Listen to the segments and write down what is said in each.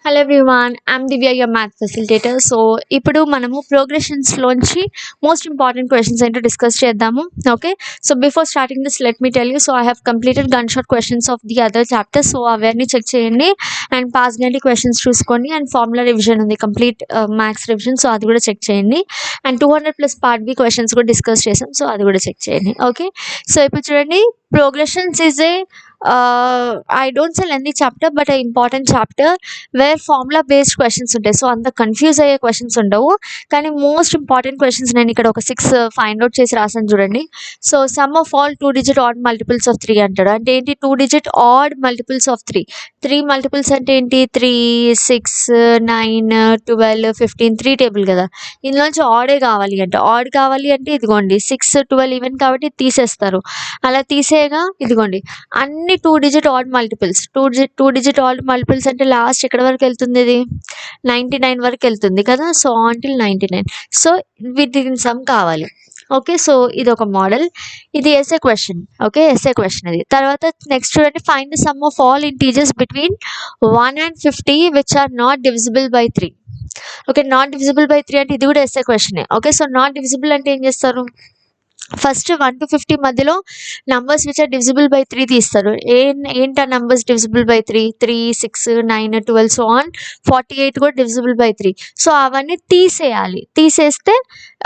Hello everyone, I'm Divya, your math facilitator. So ఇప్పుడు మనము ప్రోగ్రెషన్స్లోంచి most important questions ఏంటో discuss చేద్దాము. Okay, so before starting this let me tell you, so I have completed gun shot questions of the other chapters. So అవన్నీ check చేయండి and pass గంటి questions చూసుకోండి. And formula revision ఉంది, complete maths revision, so అది కూడా check చేయండి. And 200+ part B questions కూడా discuss చేసాం, సో అది కూడా చెక్ చేయండి. ఓకే, సో ఇప్పుడు చూడండి, progressions is a I don't say lengthy chapter, but an important chapter where formula based questions ఉంటాయి. సో అంత కన్ఫ్యూజ్ అయ్యే క్వశ్చన్స్ ఉండవు, కానీ మోస్ట్ ఇంపార్టెంట్ క్వశ్చన్స్ నేను ఇక్కడ ఒక 6 ఫైండ్ అవుట్ చేసి రాసాను చూడండి. So some of all 2-digit odd multiples of 3 అంటాడు. అంటే ఏంటి? 2-digit odd multiples of 3 multiples అంటే ఏంటి? 3, 6, 9, 12, 15, 3 టేబుల్ కదా. ఇందులోంచి ఆడే కావాలి అంటే, ఆడ్ కావాలి అంటే ఇదిగోండి 6, 12 ఈవెన్ కాబట్టి తీసేస్తారు. అలా తీసేయగా ఇదిగోండి అన్ని 2-digit odd multiples. 2-digit odd multiples అంటే లాస్ట్ ఎక్కడ వరకు వెళ్తుంది? ఇది 99 వరకు వెళ్తుంది కదా. So until 99. సో దీని సమ్ కావాలి. ఓకే, సో ఇది ఒక మోడల్, ఇది SA question. Okay, SA question ఇది. తర్వాత నెక్స్ట్ చూడండి, find the sum of all integers between 1 and 50 which are not divisible by 3. Okay, not divisible by 3 అంటే ఇది కూడా ఎస్ఏ క్వశ్చనే. ఓకే, సో నాట్ డివిజిబుల్ అంటే ఏం చేస్తారు? ఫస్ట్ 1 to 50 మధ్యలో numbers which are divisible by 3 తీస్తారు. ఏంటి ఆ numbers divisible by 3? 3, 6, 9, 12 so on. 48 కూడా డివిజిబుల్ బై 3. సో అవన్నీ తీసేయాలి. తీసేస్తే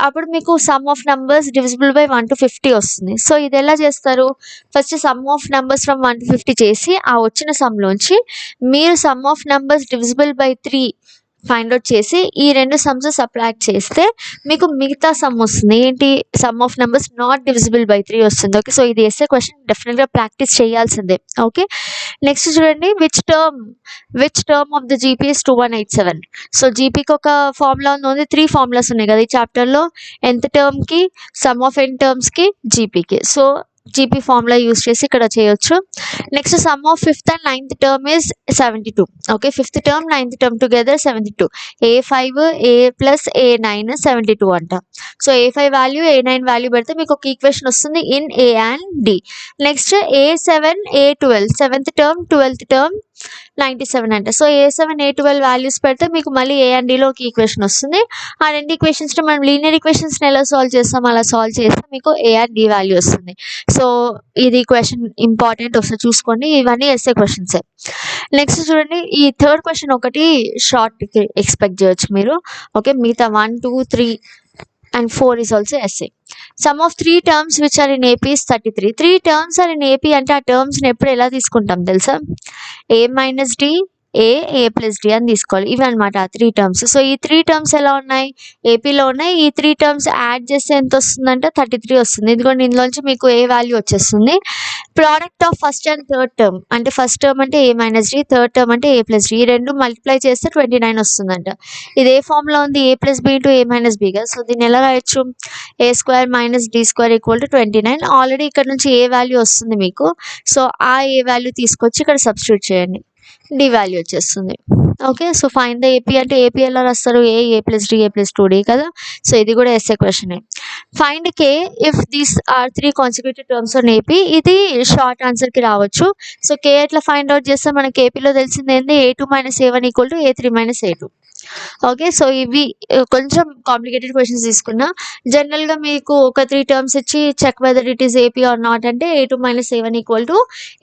అప్పుడు మీకు some of numbers divisible by 1 to 50 వస్తుంది. సో ఇది ఎలా చేస్తారు? First some of numbers from 1 to 50 చేసి ఆ వచ్చిన సమ్లోంచి మీరు some of numbers divisible by 3 find out చేసి ఈ రెండు సమ్స్ సబ్ట్రాక్ట్ చేస్తే మీకు మిగతా సమ్ వస్తుంది. ఏంటి? Sum of numbers not divisible by 3 వస్తుంది. ఓకే, సో ఇది ఎస్ఏ క్వశ్చన్, డెఫినెట్గా ప్రాక్టీస్ చేయాల్సిందే. ఓకే, నెక్స్ట్ చూడండి, which term of the GP is 2187. So జీపీకి ఒక ఫార్ములా ఉంది, 3 ఫార్ములాస్ ఉన్నాయి కదా ఈ చాప్టర్లో. nth టర్మ్కి, సమ్ ఆఫ్ n టర్మ్స్కి, జీపీకి. సో జీపీ ఫార్ములా యూజ్ చేసి ఇక్కడ చేయొచ్చు. Next sum of 5th and 9th term is 72. Okay, 5th term 9th term together 72. A5 A plus A9 72 అంట. So A5 value A9 value పెడితే మీకు ఒక ఈక్వేషన్ వస్తుంది in A and D. Next A7 A12 7th term 12th term 97 అంట. So A7 A12 values పెడితే మీకు మళ్ళీ A and Dలో ఒక ఈక్వేషన్ వస్తుంది. ఆ రెండు ఈక్వేషన్స్ని మనం లీనియర్ ఈక్వేషన్స్ని ఎలా సాల్వ్ చేస్తాం, అలా సాల్వ్ చేస్తే మీకు A and D వాల్యూ వస్తుంది. సో ఇది క్వశ్చన్ ఇంపార్టెంట్, ఒకసారి చూసుకోండి. ఇవన్నీ ఎస్ఏ క్వశ్చన్సే. నెక్స్ట్ చూడండి, ఈ థర్డ్ క్వశ్చన్ ఒకటి షార్ట్ ఎక్స్పెక్ట్ చేయొచ్చు మీరు. ఓకే, మిగతా 1, 2, 3 and 4 is also essay. Sum of 3 terms which are in AP is 33. 3 terms are in AP అంటే ఆ టర్మ్స్ని ఎప్పుడు ఎలా తీసుకుంటాం తెలుసా? A minus D, A plus D అని తీసుకోవాలి. ఇవి అనమాట ఆ 3 టర్మ్స్. సో ఈ 3 టర్మ్స్ ఎలా ఉన్నాయి? ఏపీలో ఉన్నాయి. ఈ 3 టర్మ్స్ యాడ్ చేస్తే ఎంత వస్తుందంటే 33 వస్తుంది. ఇదిగోండి ఇందులోంచి మీకు ఏ వాల్యూ వచ్చేస్తుంది. Product of first and third term అంటే ఫస్ట్ టర్మ్ అంటే A minus D, third term అంటే A plus D. ఈ రెండు మల్టిప్లై చేస్తే 29 వస్తుందంట. ఇది ఏ ఫామ్లో ఉంది? A plus B into A minus B కదా. సో దీన్ని ఎలా రాయొచ్చు? A² minus D² equal to 29. Already ఇక్కడ నుంచి ఏ వాల్యూ వస్తుంది మీకు. సో ఆ ఏ వాల్యూ తీసుకొచ్చి ఇక్కడ సబ్స్టిట్యూట్ చేయండి, డి వాల్యూ వచ్చేస్తుంది. Okay, so find the AP అంటే ఏపీ ఎలా రాస్తారు? A plus D, A plus 2D కదా. సో ఇది కూడా ఎస్ఏ క్వశ్చనే. Find K if these are 3 consecutive terms on AP. ఇది షార్ట్ ఆన్సర్కి రావచ్చు. సో కే ఎట్లా ఫైండ్ అవుట్ చేస్తే మనకి ఏపీలో తెలిసింది ఏంది? A2 minus A1 equal to A3 minus A2. Okay, so ఇవి కొంచెం కాంప్లికేటెడ్ క్వశ్చన్స్ తీసుకున్నా. జనరల్గా మీకు ఒక 3 టర్మ్స్ ఇచ్చి check whether it is AP or not అంటే A2 minus A1 equal to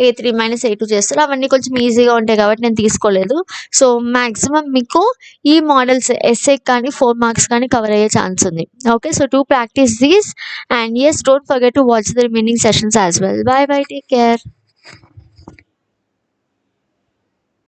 A3 minus A2 చేస్తారు. అవన్నీ కొంచెం ఈజీగా ఉంటాయి కాబట్టి నేను తీసుకోలేదు. సో మ్యాక్సిమం మీకు ఈ మోడల్స్ ఎస్ఏ కానీ 4 మార్క్స్ కానీ కవర్ అయ్యే ఛాన్స్ ఉంది. Okay, so to practice these and yes, don't forget to watch the remaining sessions as well. Bye bye, take care.